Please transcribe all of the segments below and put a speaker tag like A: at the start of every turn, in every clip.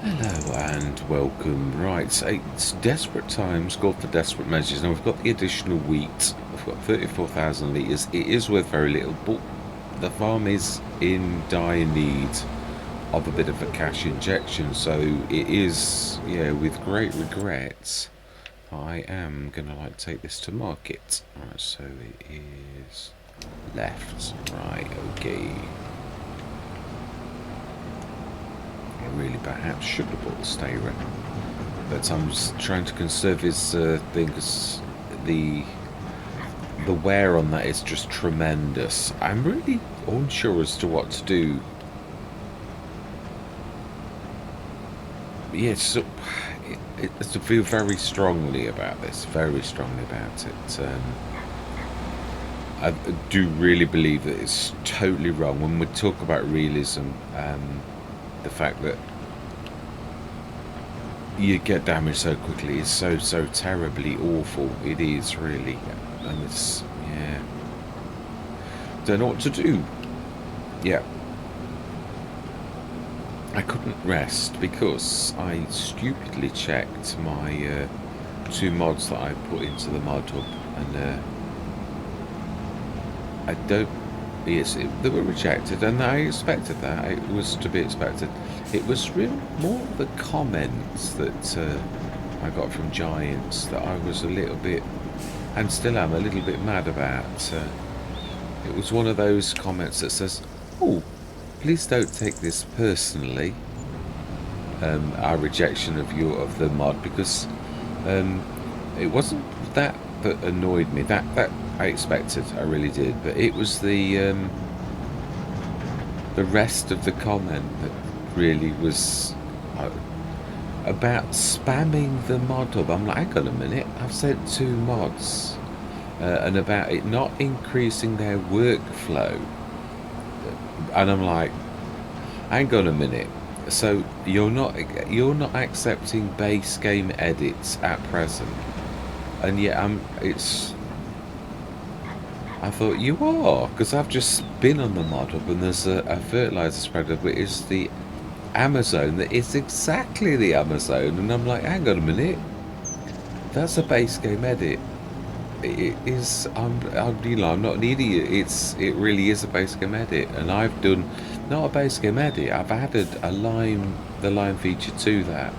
A: Hello and welcome. Right, so it's desperate times, called for desperate measures. Now we've got the additional wheat. We've got 34,000 litres. It is worth very little, but the farm is in dire need of a bit of a cash injection. So it is, yeah, with great regret, I am going to take this to market. Alright, so it is left. Right, okay. Really perhaps should have bought the stay rep, but I'm just trying to conserve his thing because the wear on that is just tremendous. I'm really unsure as to what to do. Yeah, so it's to feel very strongly about this, very strongly about it. I do really believe that it's totally wrong when we talk about realism. The fact that you get damaged so quickly is so terribly awful. It is really, and it's, yeah, don't know what to do. Yeah, I couldn't rest because I stupidly checked my two mods that I put into the mod hub, and I don't. Yes, they were rejected, and I expected that. It was to be expected. It was really more the comments that I got from Giants that I was a little bit, and still am a little bit mad about. It was one of those comments that says, "Oh, please don't take this personally." Our rejection of the mod, because it wasn't that annoyed me. That I expected, I really did. But it was the rest of the comment that really was about spamming the mod hub. I'm like, hang on a minute, I've sent two mods, and about it not increasing their workflow, and I'm like, hang on a minute. So you're not accepting base game edits at present, and yet I thought you are, because I've just been on the mod hub and there's a fertilizer spreader, but it's the Amazon that is exactly the Amazon, and I'm like, hang on a minute, that's a base game edit. It is. I'm not an idiot. It really is a base game edit, and I've done not a base game edit. I've added the lime feature to that,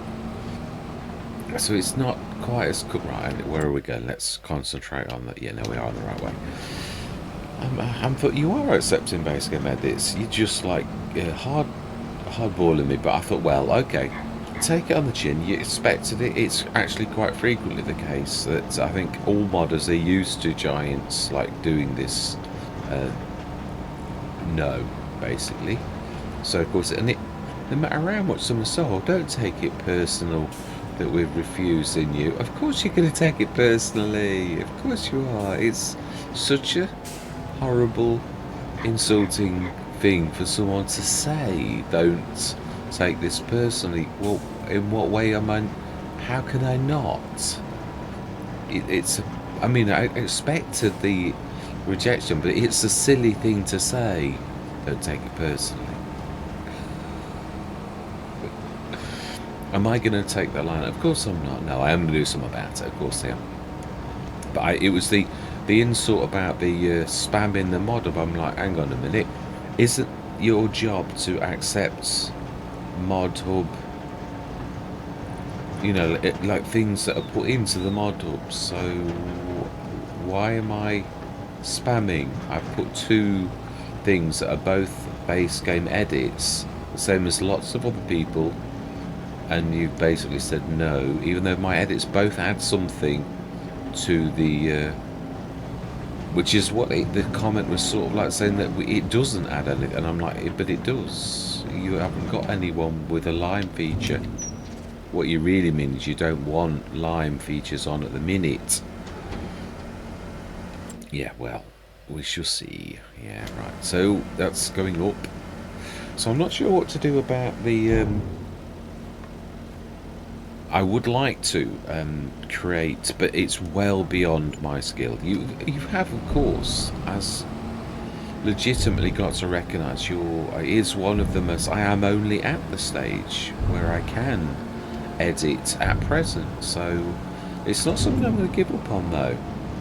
A: so it's not quite as cool. Right, where are we going? Let's concentrate on that. Yeah, no, we are on the right way. I'm thought you are accepting base game edits. You just like hardballing me, but I thought, well, okay, take it on the chin. You expected it. It's actually quite frequently the case that I think all modders are used to Giants like doing this. No, basically. So of course, and it, no matter how much someone said, oh, don't take it personal that we're refusing you. Of course you're going to take it personally. Of course you are. It's such a horrible, insulting thing for someone to say. Don't take this personally. Well, in what way am I? How can I not? It's. I mean, I expected the rejection, but it's a silly thing to say. Don't take it personally. Am I going to take that line? Of course I'm not. No, I am going to do something about it. Of course I am. But it was the insult about the spamming the mod hub. I'm like, hang on a minute. Isn't your job to accept mod hub, you know, like things that are put into the mod hub? So why am I spamming? I've put two things that are both base game edits, the same as lots of other people, and you've basically said no, even though my edits both add something to the which is what the comment was sort of like saying, that it doesn't add anything, and I'm like, but it does. You haven't got anyone with a lime feature. What you really mean is you don't want lime features on at the minute. Yeah, well, we shall see. Yeah, right, so that's going up. So I'm not sure what to do about the I would like to create, but it's well beyond my skill. You have, of course, as legitimately got to recognise it is one of them, as I am only at the stage where I can edit at present. So it's not something I'm going to give up on, though.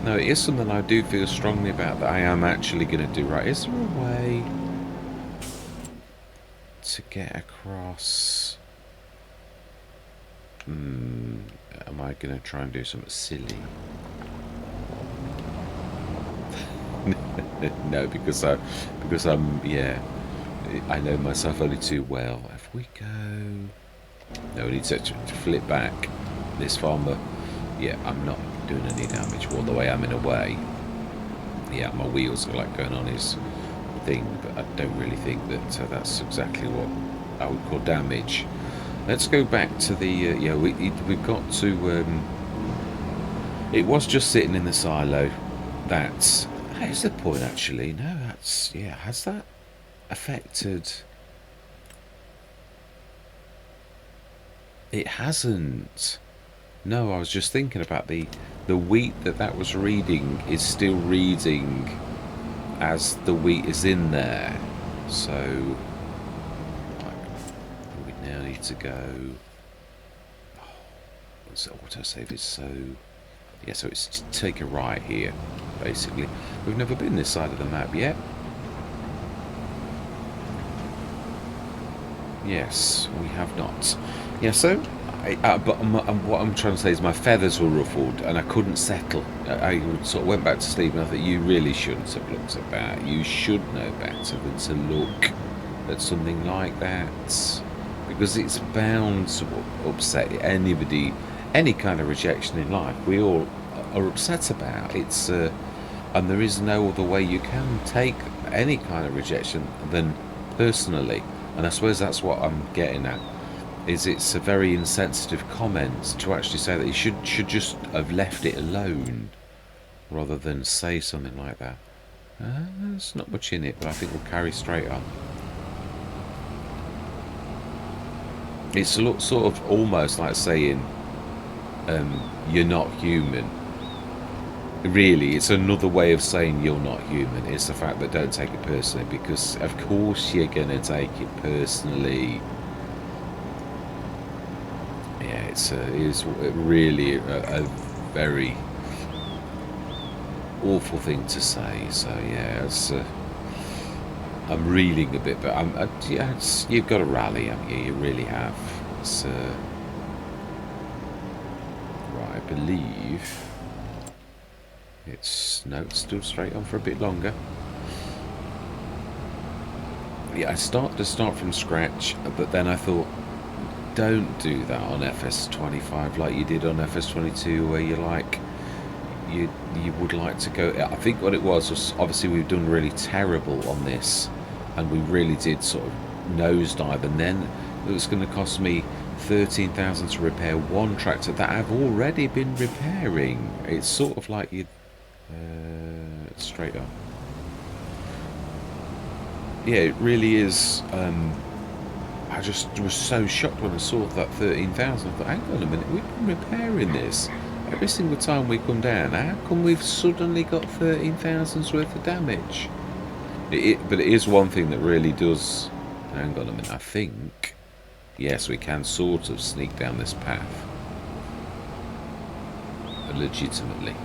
A: No, it is something I do feel strongly about, that I am actually going to do right. Is there a way to get across? Am I going to try and do something silly? No, because yeah, I know myself only too well. If we go, no, we need to flip back. This farmer, yeah, I'm not doing any damage. Although I am in a way. Yeah, my wheels are like going on his thing, but I don't really think that that's exactly what I would call damage. Let's go back to the yeah. We've got to. It was just sitting in the silo. That's the point, actually. No, that's, yeah. Has that affected? It hasn't. No, I was just thinking about the wheat that was reading is still reading as the wheat is in there. So we now need to go. So autosave is so. Yeah, so it's take a right here, basically. We've never been this side of the map yet. Yes, we have not. Yeah, so, what I'm trying to say is my feathers were ruffled and I couldn't settle. I sort of went back to sleep and I thought, you really shouldn't have looked at that. You should know better than to look at something like that, because it's bound to upset anybody. Any kind of rejection in life, we all are upset about. It's and there is no other way you can take any kind of rejection than personally. And I suppose that's what I'm getting at. Is it's a very insensitive comment to actually say that you should just have left it alone, rather than say something like that. There's not much in it, but I think we'll carry straight on. It's sort of almost like saying, you're not human. Really, it's another way of saying you're not human. It's the fact that don't take it personally, because of course you're gonna take it personally. Yeah, it is really a very awful thing to say. So yeah, I'm reeling a bit, but yeah, you've got to rally, haven't you? You really have. It's right, I believe. It's still straight on for a bit longer. Yeah, I started to start from scratch, but then I thought, don't do that on FS25 like you did on FS22, where you would like to go. I think what it was obviously we've done really terrible on this, and we really did sort of nosedive, and then it was going to cost me 13,000 to repair one tractor that I've already been repairing. It's sort of like you. Straight up. Yeah, it really is. I just was so shocked when I saw that 13,000. I thought, hang on a minute, we've been repairing this every single time we come down. How come we've suddenly got 13,000's worth of damage? But it is one thing that really does. Hang on a minute, I think. Yes, we can sort of sneak down this path. Legitimately.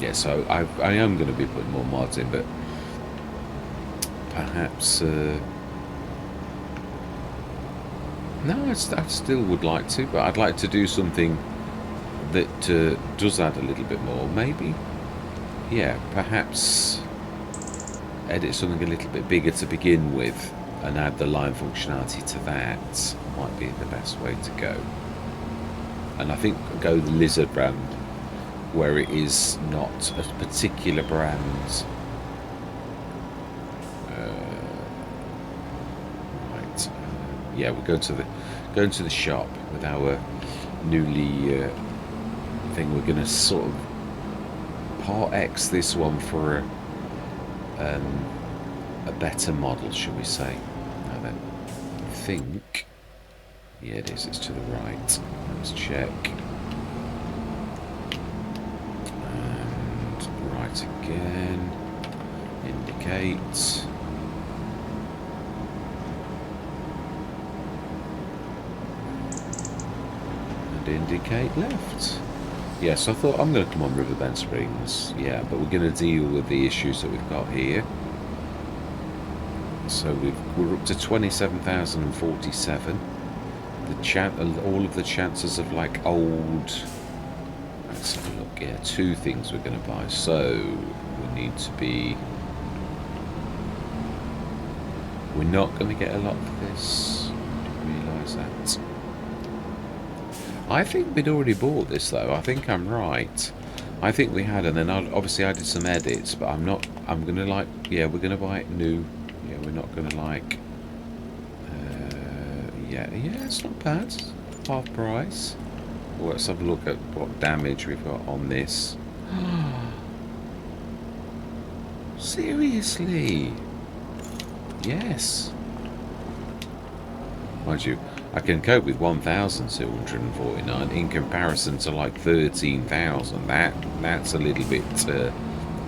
A: Yeah, so I am going to be putting more mods in, but perhaps no, I still would like to, but I'd like to do something that does add a little bit more. Maybe, yeah, perhaps edit something a little bit bigger to begin with and add the line functionality to that might be the best way to go. And I think go the lizard brand, where it is not a particular brand. Right. Yeah, we're going to the shop with our newly thing. We're going to sort of part X this one for a better model, shall we say? Now then, I think. Yeah, it is. It's to the right. Let's check. Right, again. Indicate. And indicate left. Yes, I thought I'm going to come on Riverbend Springs. Yeah, but we're going to deal with the issues that we've got here. So we're up to 27,047. All of the chances of like old. Let's have a look. Yeah, two things we're going to buy. So we need to be. We're not going to get a lot for this. Do you realise that? I think we'd already bought this though. I think I'm right. I think we had, and then obviously I did some edits, but I'm not. I'm gonna like. Yeah, we're gonna buy it new. Yeah, we're not gonna like. Yeah, it's not bad. Half price. Well, let's have a look at what damage we've got on this. Seriously? Yes. Mind you, I can cope with 1,249 in comparison to like 13,000. That's a little bit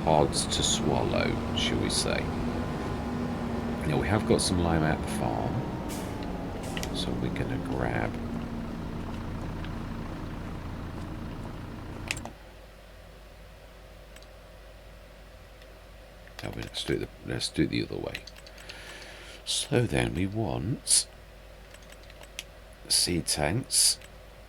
A: hard to swallow, shall we say. Now we have got some lime at the farm, so we're going to grab. Oh, let's do it the other way. So then we want seed tanks.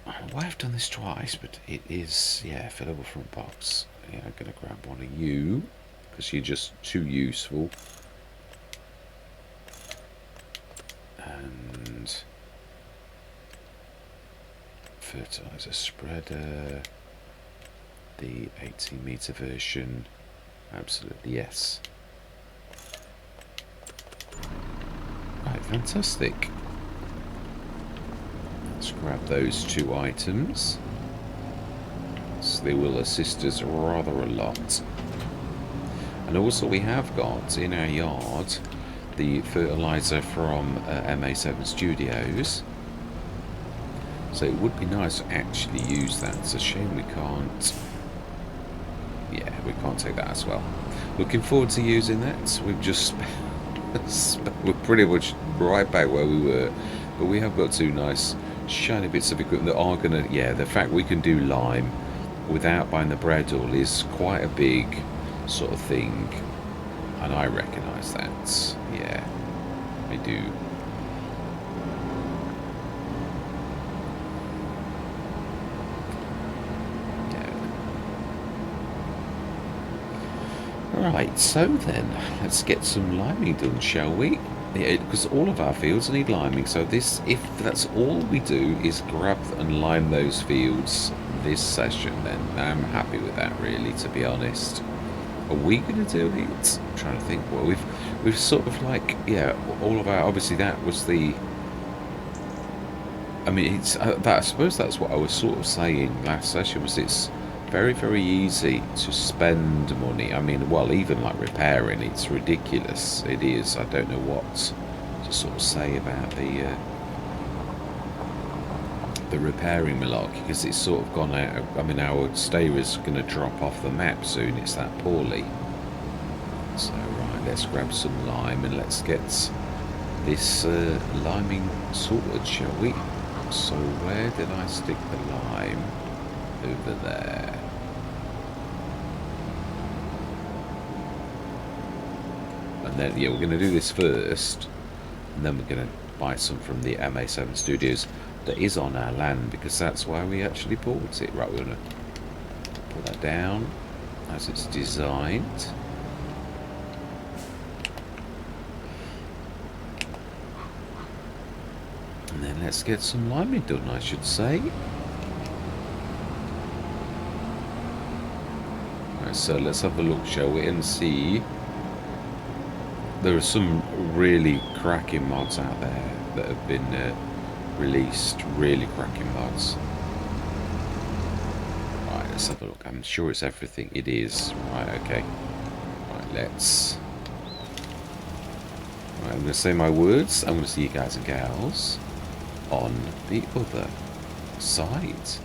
A: Well, I've done this twice, but it is, yeah, fillable front box. Yeah, I'm going to grab one of you because you're just too useful. And fertilizer spreader, the 18-meter version. Absolutely yes. Right, fantastic. Let's grab those two items. So they will assist us rather a lot. And also we have got in our yard the fertilizer from MA7 Studios. So it would be nice to actually use that. It's a shame we can't. Yeah, we can't take that as well. Looking forward to using that. We've just we're pretty much right back where we were, but we have got two nice shiny bits of equipment that are gonna. Yeah, the fact we can do lime without buying the bread all is quite a big sort of thing, and I recognise that. Yeah, I do. Right, so then, let's get some liming done, shall we? Because all of our fields need liming, so this, if that's all we do is grab and lime those fields this session, then I'm happy with that, really, to be honest. Are we going to do it? I'm trying to think. Well, we've sort of like, yeah, all of our, obviously that was the, I mean, it's, I suppose that's what I was sort of saying last session, was it's very, very easy to spend money. I mean, well, even like repairing, it's ridiculous. It is. I don't know what to sort of say about the repairing malarkey, because it's sort of gone out. I mean, our stayer is going to drop off the map soon. It's that poorly. So, right, let's grab some lime and let's get this liming sorted, shall we? So, where did I stick the lime? Over there. And then, yeah, we're going to do this first, and then we're going to buy some from the MA7 Studios that is on our land, because that's why we actually bought it. Right, we're going to put that down as it's designed. And then let's get some liming done, I should say. So let's have a look, shall we, and see. There are some really cracking mods out there that have been released, really cracking mods. Right, let's have a look. I'm sure it's everything. It is. Right, okay. Right, let's... Right, I'm going to say my words. I'm going to see you guys and gals on the other side. 。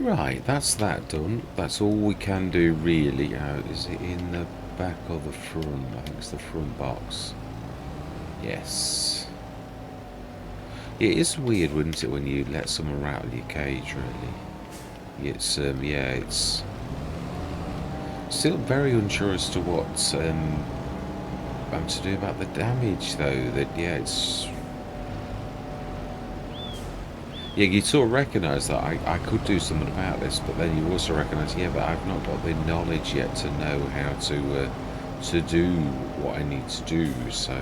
A: Right, that's that done. That's all we can do really. Is it in the back or the front? I think it's the front box. Yes. It is weird, wouldn't it, when you let someone rattle your cage, really. It's, yeah, it's still very unsure as to what I'm to do about the damage, though. That, yeah, it's... Yeah, you sort of recognise that I could do something about this, but then you also recognise, yeah, but I've not got the knowledge yet to know how to do what I need to do. So,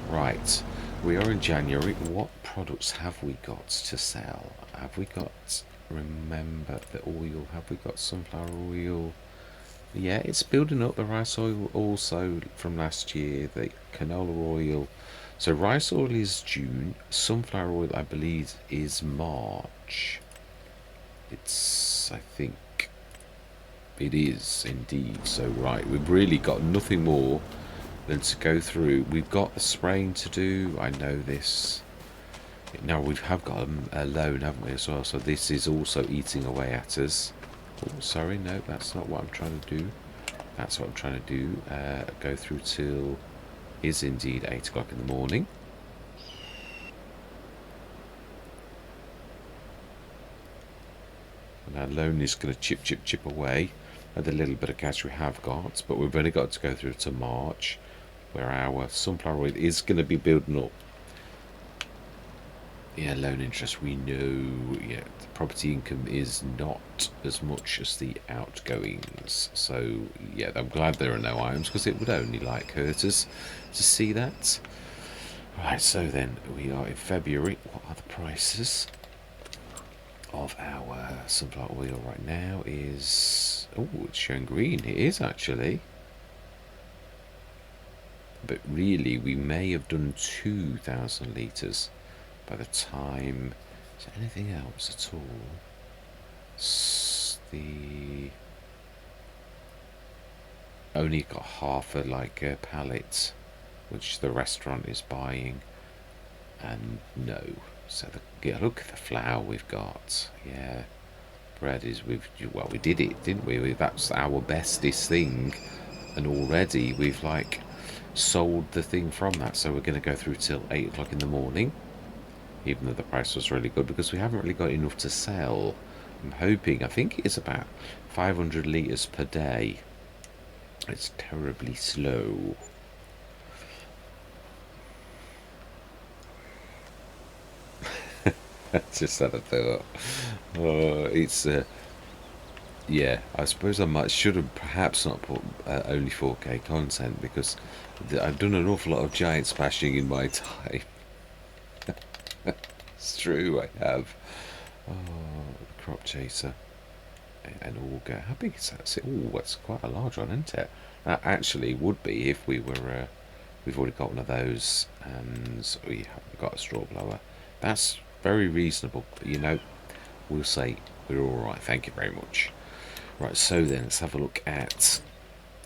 A: right, we are in January. What products have we got to sell? Have we got, remember the oil, have we got sunflower oil? Yeah, it's building up. The rice oil also from last year, the canola oil. So rice oil is June, sunflower oil I believe is March. It's, I think, it is indeed. So right, we've really got nothing more than to go through. We've got the spraying to do, I know this. Now we have got a loan, haven't we, as well? So this is also eating away at us. Oh, sorry, no, that's not what I'm trying to do. That's what I'm trying to do. Go through till is indeed 8 o'clock in the morning. And our loan is going to chip away at the little bit of cash we have got, but we've only got to go through to March, where our sunflower oil is going to be building up. Yeah, loan interest, we know. Yeah, the property income is not as much as the outgoings. So, yeah, I'm glad there are no items, because it would only hurt us to see that. Right, so then we are in February. What are the prices of our sunflower oil right now? Is, oh, it's showing green. It is actually. But really, we may have done 2,000 litres by the time. Is there anything else at all? The only got half a pallet, which the restaurant is buying, and no. So yeah, look at the flour we've got. Yeah, bread is we did it, didn't we? That's our bestest thing, and already we've sold the thing from that. So we're going to go through till 8 o'clock in the morning. Even though the price was really good, because we haven't really got enough to sell. I'm hoping, I think it's about 500 litres per day. It's terribly slow. Just had a thought. It's yeah, I suppose should have perhaps not put only 4K content, because I've done an awful lot of giant smashing in my time. It's true, I have. Oh, the crop chaser. An auger. How big is that? Oh, that's quite a large one, isn't it? That actually would be if we were... we've already got one of those, and we haven't got a straw blower. That's very reasonable. But, you know, we'll say we're alright. Thank you very much. Right, so then let's have a look at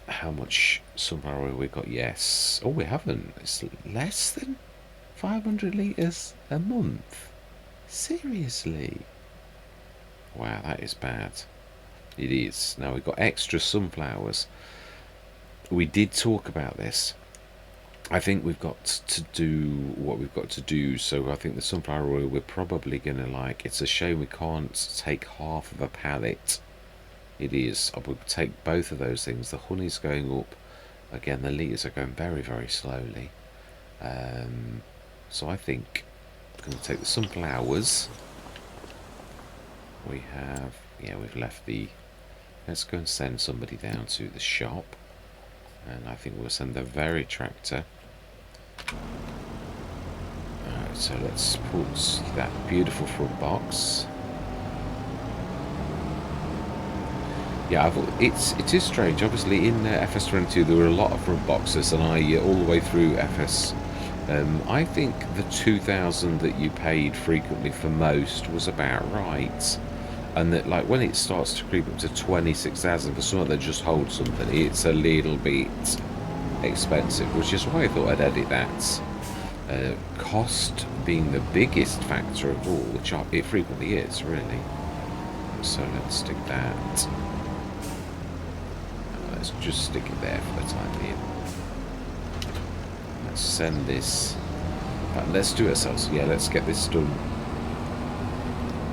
A: how much sunflower oil we've got. Yes. Oh, we haven't. It's less than 500 litres a month. Seriously? Wow, that is bad. It is. Now we've got extra sunflowers. We did talk about this. I think we've got to do what we've got to do. So I think the sunflower oil we're probably going to it's a shame we can't take half of a pallet. It is. I would take both of those things. The honey's going up. Again, the litres are going very, very slowly. So I think I'm going to take the sunflowers. We have, yeah, we've left the, let's go and send somebody down to the shop. And I think we'll send the very tractor. Alright, so let's put that beautiful front box. Yeah, it is strange. Obviously, in FS22 there were a lot of front boxes, and I all the way through FS. I think the 2,000 that you paid frequently for most was about right, and that when it starts to creep up to 26,000 for something that just holds something, it's a little bit expensive, which is why I thought I'd edit that. Cost being the biggest factor of all, which it frequently is, really. So let's stick that. Let's just stick it there for the time being. Let's send this. Let's do it ourselves. Yeah, let's get this done.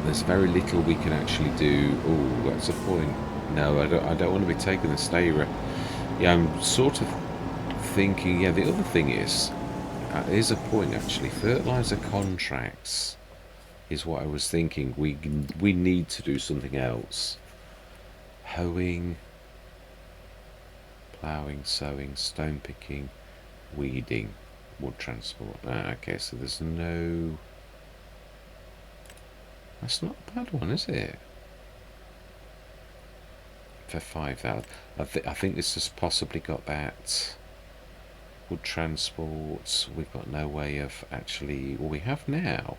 A: There's very little we can actually do. Oh, that's a point. No, I don't want to be taking the stayer. Yeah, I'm sort of thinking. Yeah, the other thing is, here's a point actually. Fertilizer contracts is what I was thinking. We need to do something else. Hoeing, ploughing, sowing, stone picking, weeding, wood transport. Okay, so there's no. That's not a bad one, is it? For 5,000. I think this has possibly got that. Wood transport. We've got no way of actually. Well, we have now.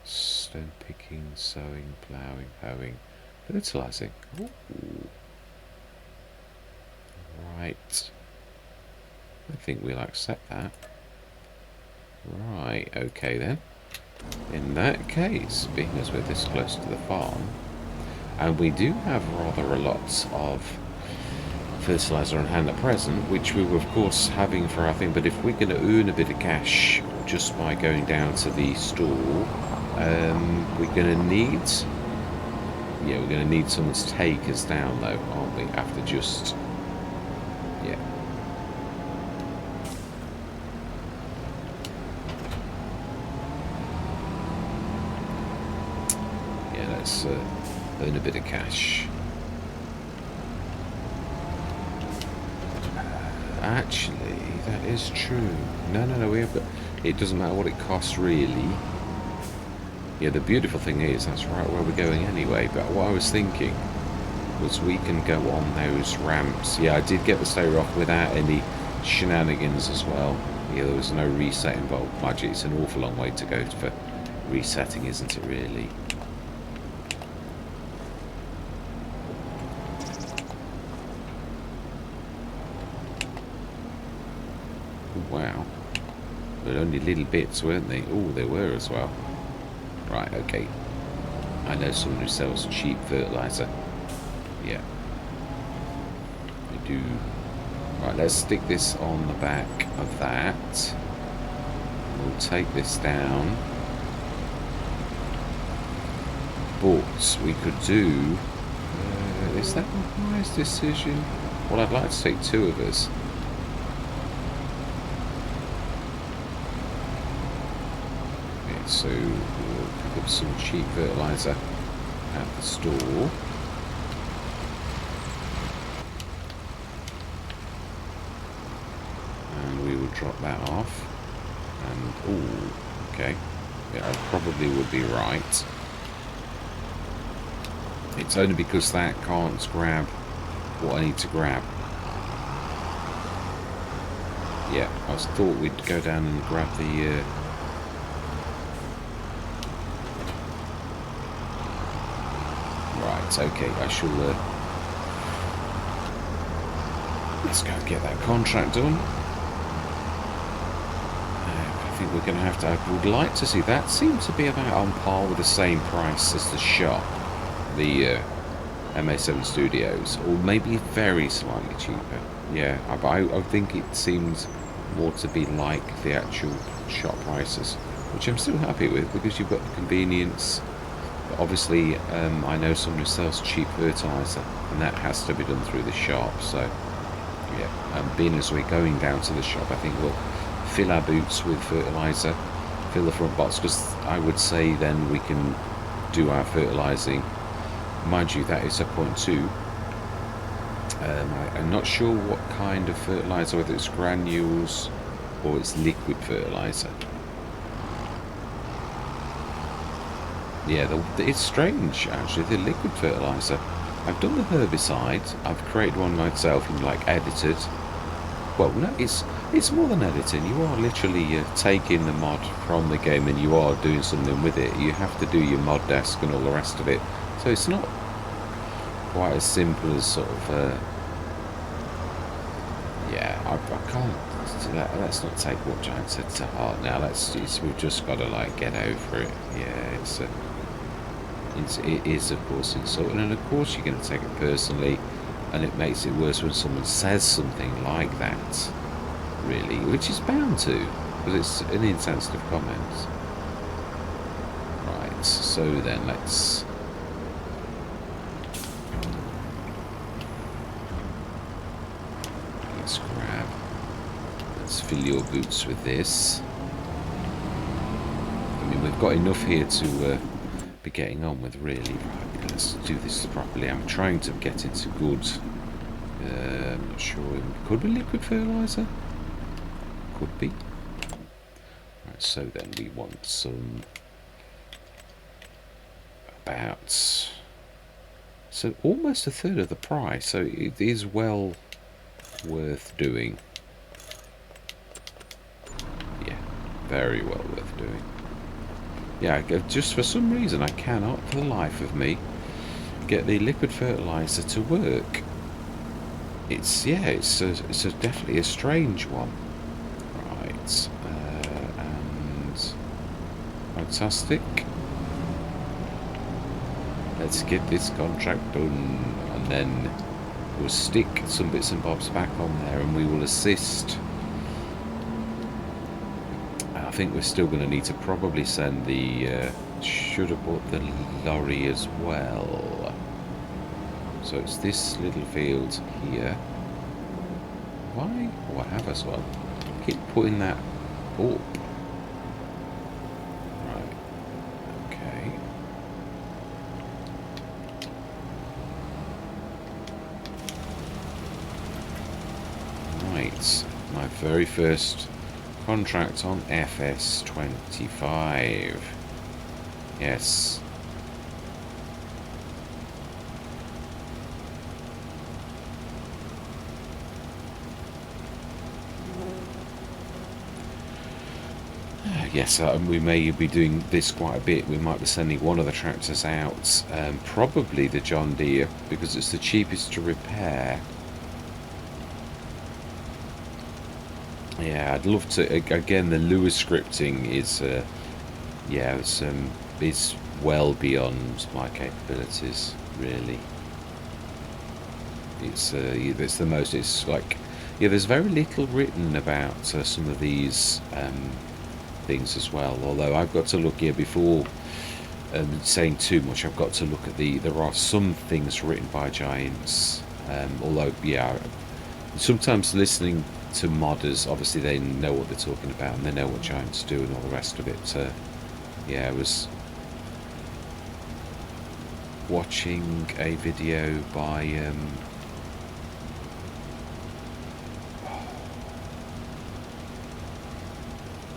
A: Stone picking, sowing, ploughing, hoeing, fertilizing. Ooh. Right. I think we'll accept that. Right. Okay then. In that case, being as we're this close to the farm, and we do have rather a lot of fertilizer on hand at present, which we were of course having for our thing, but if we're going to earn a bit of cash just by going down to the store, we're going to need, yeah, we're going to need someone to take us down though, aren't we, after just, yeah. Let's earn a bit of cash. Actually, that is true. No, we have. It doesn't matter what it costs, really. Yeah, the beautiful thing is that's right where we're going anyway. But what I was thinking was we can go on those ramps. Yeah, I did get the stayer off without any shenanigans as well. Yeah, there was no reset involved. Mind you, it's an awful long way to go for resetting, isn't it? Really. Wow. But only little bits, weren't they? Oh, they were as well. Right, okay. I know someone who sells cheap fertilizer. Yeah. I do. Right, let's stick this on the back of that. We'll take this down. But we could do... is that a wise decision? Well, I'd like to take two of us. So we'll pick up some cheap fertilizer at the store. And we will drop that off. And, oh, okay. Yeah, I probably would be right. It's only because that can't grab what I need to grab. Yeah, I thought we'd go down and grab the... Right, okay, I shall... let's go and get that contract done. I think we're going to have to... I would like to see... That seems to be about on par with the same price as the shop. The MA7 Studios. Or maybe very slightly cheaper. Yeah, I think it seems more to be like the actual shop prices. Which I'm still happy with, because you've got the convenience... Obviously, I know someone who sells cheap fertilizer, and that has to be done through the shop. So, yeah, being as we're going down to the shop, I think we'll fill our boots with fertilizer, fill the front box, because I would say then we can do our fertilizing. Mind you, that is a point too. I'm not sure what kind of fertilizer, whether it's granules or it's liquid fertilizer. Yeah, it's strange actually, the liquid fertilizer. I've done the herbicide, I've created one myself and like edited. Well, no, it's more than editing. You are literally taking the mod from the game and you are doing something with it. You have to do your mod desk and all the rest of it. So it's not quite as simple as sort of... yeah, I can't... Let's not take what Giant said to heart now. We've just got to like get over it. Yeah, it's... it is, of course, insulting, and of course you're going to take it personally, and it makes it worse when someone says something like that, really, which is bound to, because it's an insensitive comment. Right, so then let's grab, let's fill your boots with this. I mean, we've got enough here to be getting on with, really. Right, let's do this properly. I'm trying to get into good, I'm not sure, could be liquid fertilizer, could be. Right, so then we want some, about, so almost a third of the price, so it is well worth doing. Yeah, very well worth doing. Yeah, just for some reason I cannot, for the life of me, get the liquid fertilizer to work. It's, yeah, it's definitely a strange one. Right, and fantastic. Let's get this contract done, and then we'll stick some bits and bobs back on there, and we will assist. I think we're still going to need to probably send the, should have bought the lorry as well. So it's this little field here. Why? Oh, I have as well. Keep putting that up. Right. Okay. Right. My very first contract on FS25. Yes. Yes, we may be doing this quite a bit. We might be sending one of the tractors out, probably the John Deere, because it's the cheapest to repair. Yeah, I'd love to. Again, the Lewis scripting is, yeah, it's well beyond my capabilities, really. It's the most. It's like, yeah, there's very little written about some of these things as well. Although I've got to look here before saying too much. I've got to look at there are some things written by giants. Although, yeah, sometimes listening to modders, obviously they know what they're talking about and they know what giants do and all the rest of it. Yeah, I was watching a video by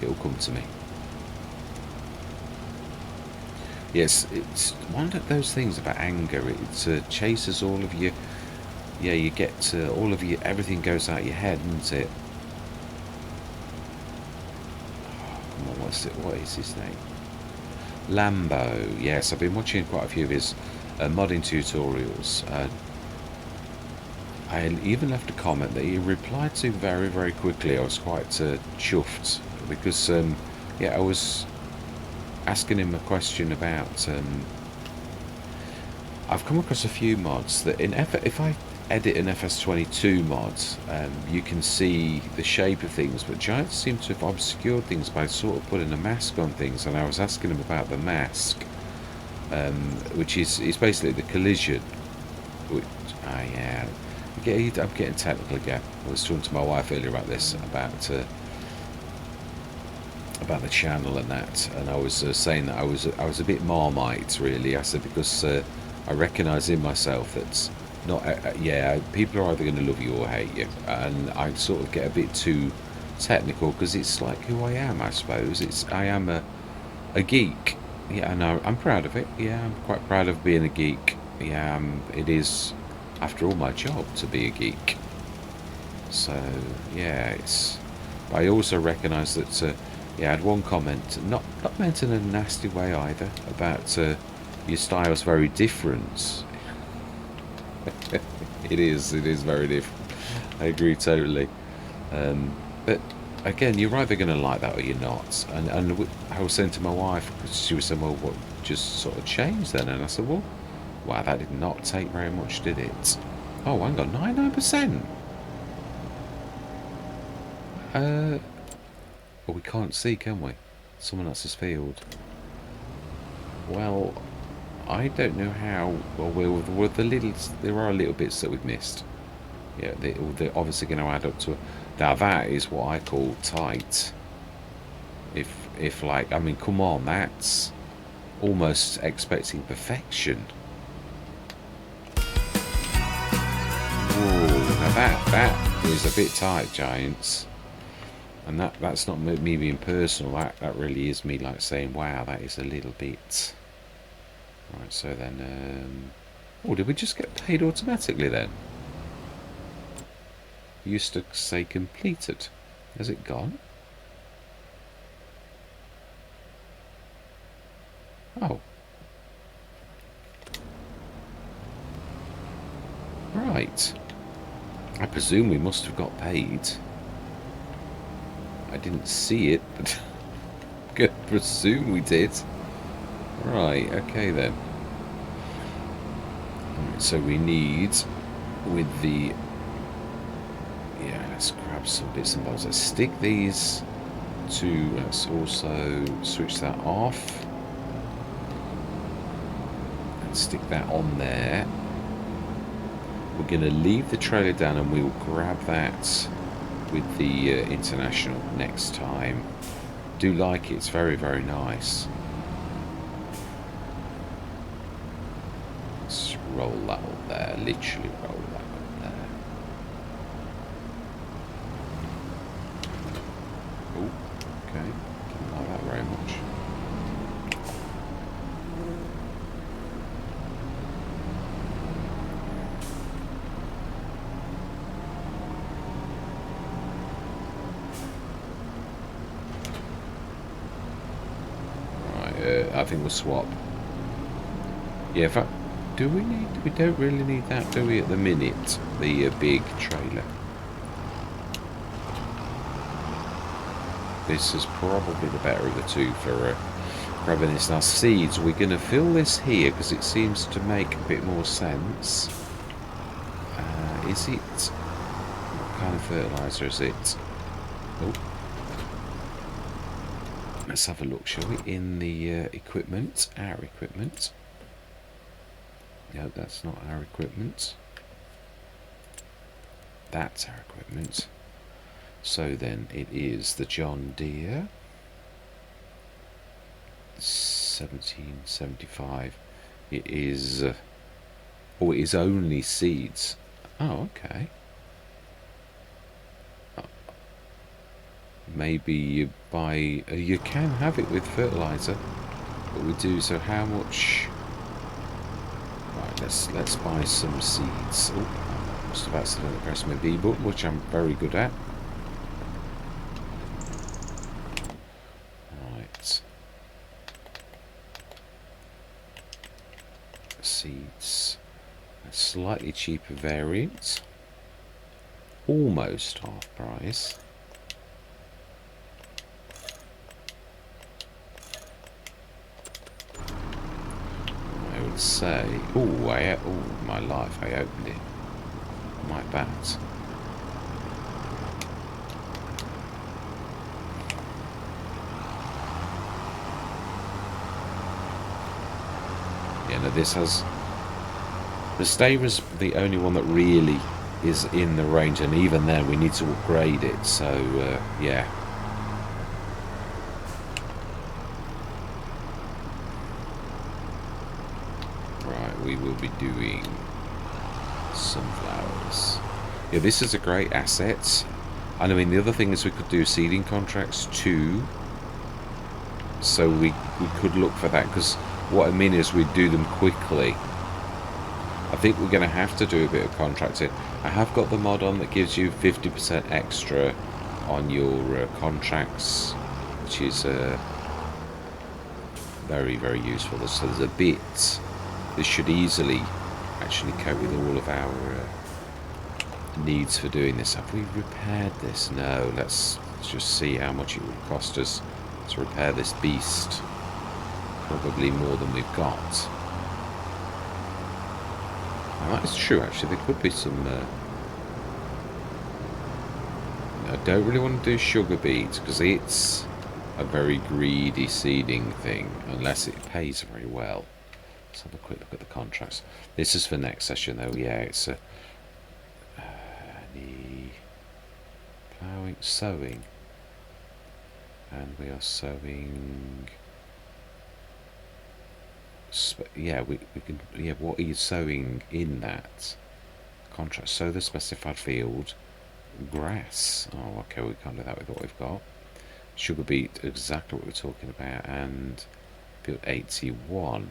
A: it'll come to me. Yes, it's one of those things about anger. It chases all of you. Yeah, you get all of you. Everything goes out your head, doesn't it? Oh, come on, what is his name? Lambo. Yes, I've been watching quite a few of his modding tutorials. I even left a comment that he replied to very, very quickly. I was quite chuffed because, yeah, I was asking him a question about. I've come across a few mods that if I edit an FS22 mod, you can see the shape of things, but giants seem to have obscured things by sort of putting a mask on things. And I was asking him about the mask, which is basically the collision. Which, yeah. I'm getting technical again. I was talking to my wife earlier about this, about the channel and that, and I was saying that I was a bit Marmite, really. I said, because I recognise in myself that not yeah, people are either going to love you or hate you, and I sort of get a bit too technical because it's like who I am, I suppose. I am a geek. Yeah, and I'm proud of it. Yeah, I'm quite proud of being a geek. Yeah, it is, after all, my job to be a geek. So yeah, it's. But I also recognise that. Yeah, I had one comment, not meant in a nasty way either, about your style's very different. It is very different. I agree totally. But again, you're either going to like that or you're not. And I was saying to my wife, because she was saying, well, just sort of changed then. And I said, well, wow, that did not take very much, did it? Oh, hang on, 99%. Well, we can't see, can we? Someone else's field. Well, I don't know how. Well, there are little bits that we've missed. Yeah, they're obviously going to add up to. Now that is what I call tight. If like, I mean, come on, that's almost expecting perfection. Whoa, now that is a bit tight, Giants. And that's not me being personal. That really is me like saying, wow, that is a little bit. Right, so then, oh, did we just get paid automatically then? Used to say completed. Has it gone? Oh. Right. I presume we must have got paid. I didn't see it, but I'm going to presume we did. Right, okay then. Right, so we need, with the... Yeah, let's grab some bits and bobs. Let's stick these to... Let's also switch that off. And stick that on there. We're going to leave the trailer down and we will grab that with the International next time. Do like it, it's very, very nice. Let's roll that up there, literally roll that up there. Oh, okay, didn't like that very much. I think we'll swap. Yeah, in fact, we don't really need that, do we, at the minute? The big trailer. This is probably the better of the two for grabbing this. Now, seeds, we're going to fill this here because it seems to make a bit more sense. Is it... What kind of fertiliser is it? Oh. Let's have a look, shall we? In the equipment, our equipment. No, that's not our equipment. That's our equipment. So then it is the John Deere 1775. It is... oh, it is only seeds. Oh, okay. Maybe you buy... you can have it with fertilizer, but we do. So how much? Right, let's buy some seeds. Oh, I must have accidentally pressed my B button, which I'm very good at. Right. Seeds. A slightly cheaper variant. Almost half price. Say, oh my life, I opened it. My bad. Yeah, no, this has... The Staver's the only one that really is in the range, and even then we need to upgrade it, so yeah. We will be doing sunflowers. Yeah, this is a great asset. And I mean, the other thing is we could do seeding contracts too. So we could look for that, because what I mean is we do them quickly. I think we're going to have to do a bit of contracting. I have got the mod on that gives you 50% extra on your contracts, which is very, very useful. So there's a bit... This should easily actually cope with all of our needs for doing this. Have we repaired this? No. Let's just see how much it would cost us to repair this beast. probably more than we've got. And that is true, actually. There could be some... I don't really want to do sugar beets because it's a very greedy seeding thing, unless it pays very well. Let's have a quick look at the contracts. This is for next session, though. Yeah, it's a... the ploughing, sowing. And we are sowing... yeah, we can... yeah, what are you sowing in that contract? Sow the specified field. Grass. Oh, okay, we can't do that with what we've got. Sugar beet, exactly what we're talking about. And field 81.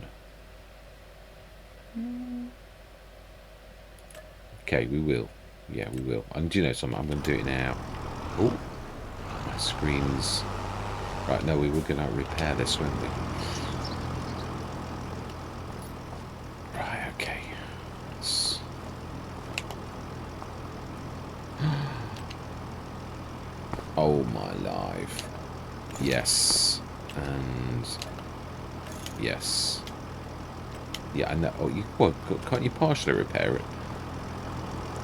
A: Okay, we will. Yeah, we will. And do you know something? I'm going to do it now. Oh, my screen's... right, no, we were going to repair this, weren't we? Right, okay. Let's... oh, my life. Yes. And... yes. Yeah, I know. Oh, you, well, can't you partially repair it?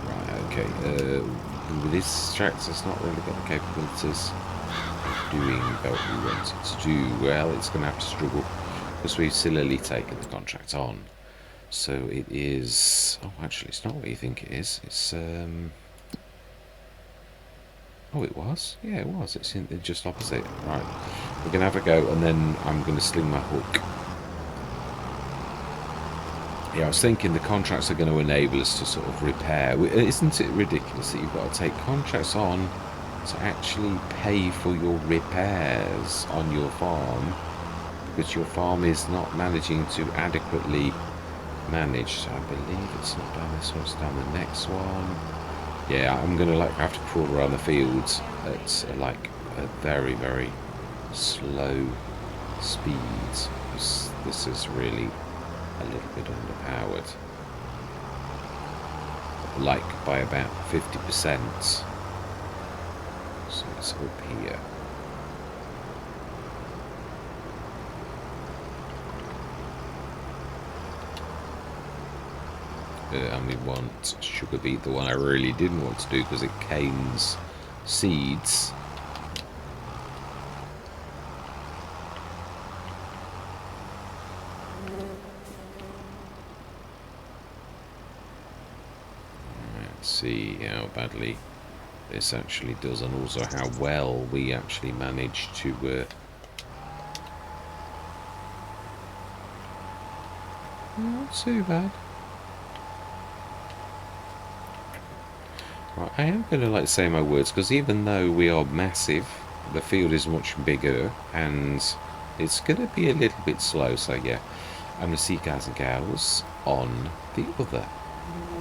A: Right, okay. With this tractor, it's not really got the capabilities of doing what we want it to do. Well, it's going to have to struggle because we've sillily taken the contract on. So it is... oh, actually, it's not what you think it is. It's... oh, it was? Yeah, it was. It's in just opposite. Right. We're going to have a go, and then I'm going to sling my hook. Yeah, I was thinking the contracts are going to enable us to sort of repair. Isn't it ridiculous that you've got to take contracts on to actually pay for your repairs on your farm because your farm is not managing to adequately manage? So I believe it's not down this one, it's down the next one. Yeah, I'm going to like have to crawl around the fields at like a very, very slow speed. This is really a little bit underpowered, like by about 50%. So it's up here. And we want sugar beet, the one I really didn't want to do because it canes seeds. See how badly this actually does, and also how well we actually manage to not too bad. Right, I am going to like say my words because even though we are massive, the field is much bigger and it's going to be a little bit slow. So yeah, I'm going to see you guys and gals on the other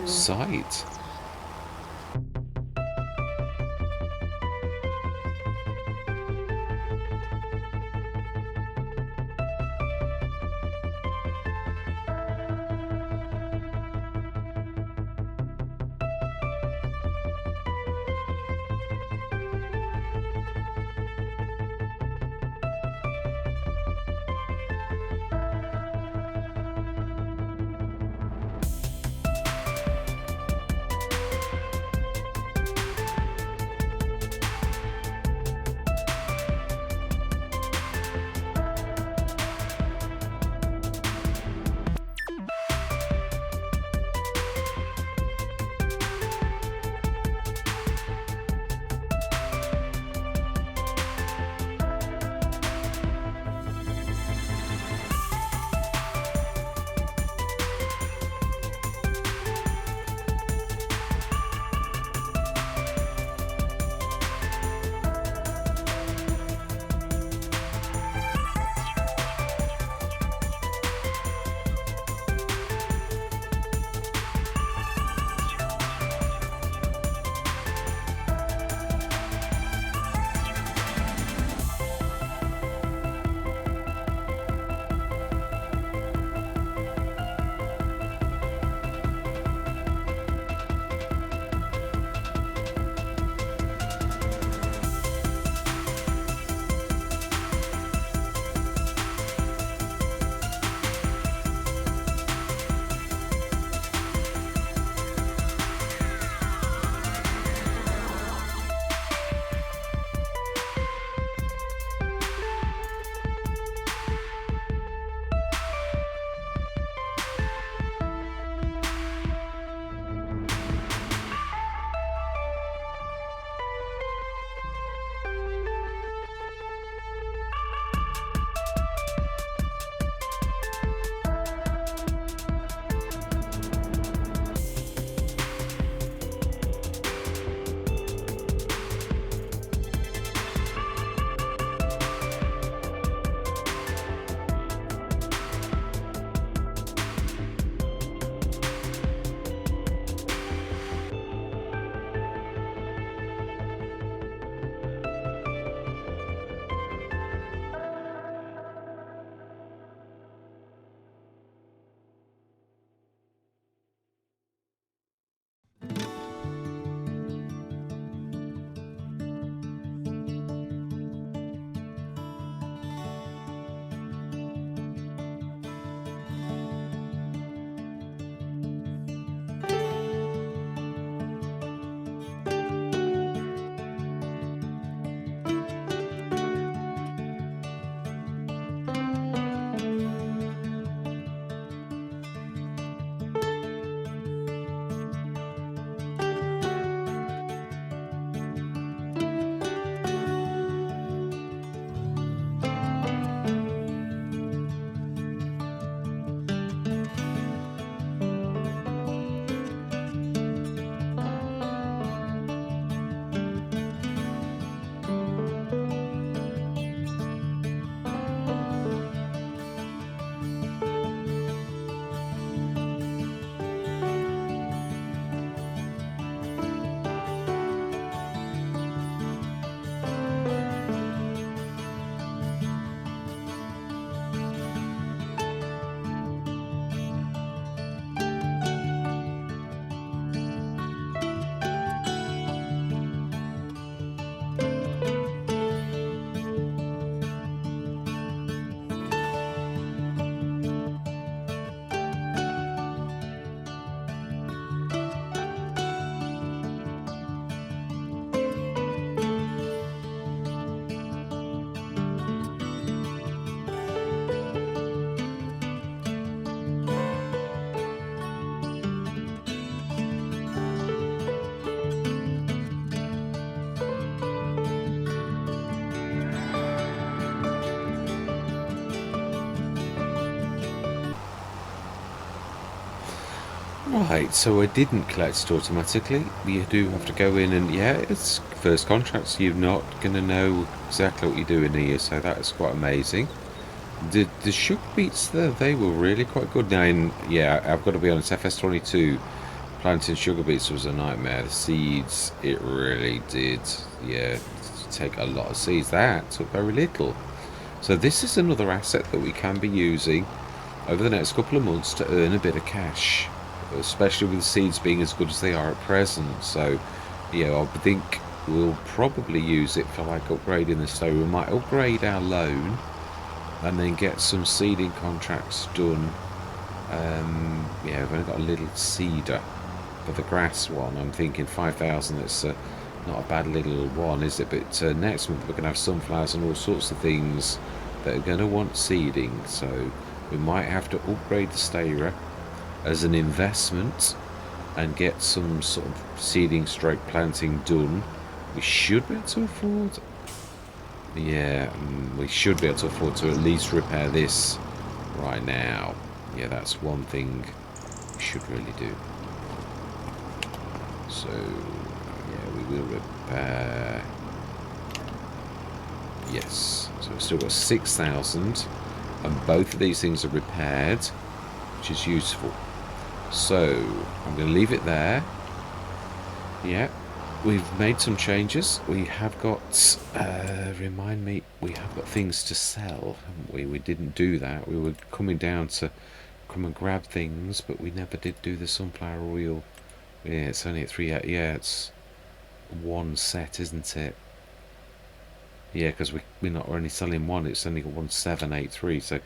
A: side. Right, so I didn't collect it automatically. You do have to go in and, yeah, it's first contracts. You're not going to know exactly what you're doing here, so that is quite amazing. The sugar beets there, they were really quite good. Now, yeah, I've got to be honest, FS22 planting sugar beets was a nightmare. The seeds, it really did, yeah, take a lot of seeds. That took very little. So this is another asset that we can be using over the next couple of months to earn a bit of cash, especially with the seeds being as good as they are at present. So, yeah, I think we'll probably use it for like upgrading the store. We might upgrade our loan and then get some seeding contracts done. Yeah, we've only got a little seeder for the grass one. I'm thinking 5,000. That's not a bad little one, is it? But next month we're going to have sunflowers and all sorts of things that are going to want seeding. So we might have to upgrade the stayer as an investment and get some sort of seeding stroke planting done. We should be able to afford, yeah, we should be able to afford to at least repair this right now. Yeah, that's one thing we should really do. So, yeah, we will repair. Yes, so we've still got 6,000, and both of these things are repaired, which is useful. So, I'm going to leave it there. Yeah, we've made some changes. We have got, remind me, we have got things to sell, haven't we? We didn't do that. We were coming down to come and grab things, but we never did do the sunflower oil. Yeah, it's only at 3, yeah, it's one set, isn't it? Yeah, because we're not only selling one, it's only 1783. So,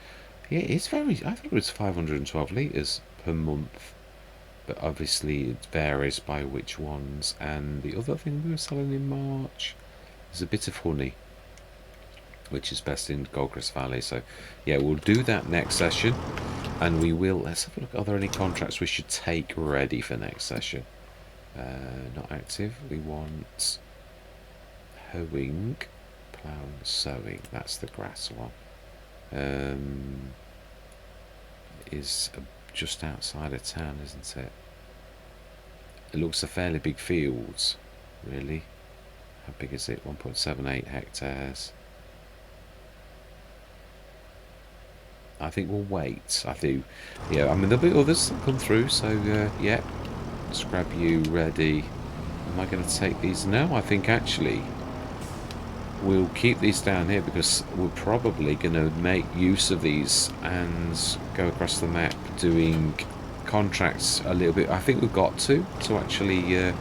A: yeah, it's very, I thought it was 512 litres per month. But obviously it varies by which ones. And the other thing we were selling in March is a bit of honey, which is best in Goldcrest Valley. So, yeah, we'll do that next session. And we will, let's have a look, are there any contracts we should take ready for next session? Not active. We want hoeing, ploughing, sowing. That's the grass one. Is just outside of town, isn't it? It looks a fairly big field, really. How big is it? 1.78 hectares. I think we'll wait. I do. Yeah, I mean, there'll be others that come through, so yeah. Let's grab you ready. Am I going to take these? No, I think actually we'll keep these down here because we're probably going to make use of these and go across the map doing contracts a little bit. I think we've got to actually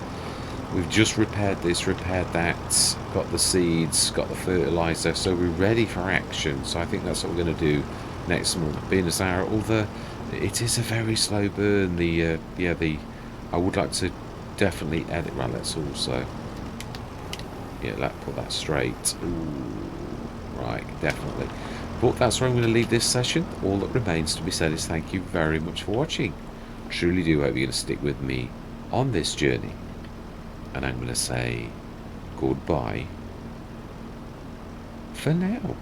A: we've just repaired this, repaired that, got the seeds, got the fertilizer, so we're ready for action. So I think that's what we're going to do next month. Being as our, although it is a very slow burn, the I would like to definitely edit. Right, let's also, yeah, put that straight. Ooh, right, definitely. But that's where I'm going to leave this session. All that remains to be said is thank you very much for watching. Truly do hope you're going to stick with me on this journey. And I'm going to say goodbye for now.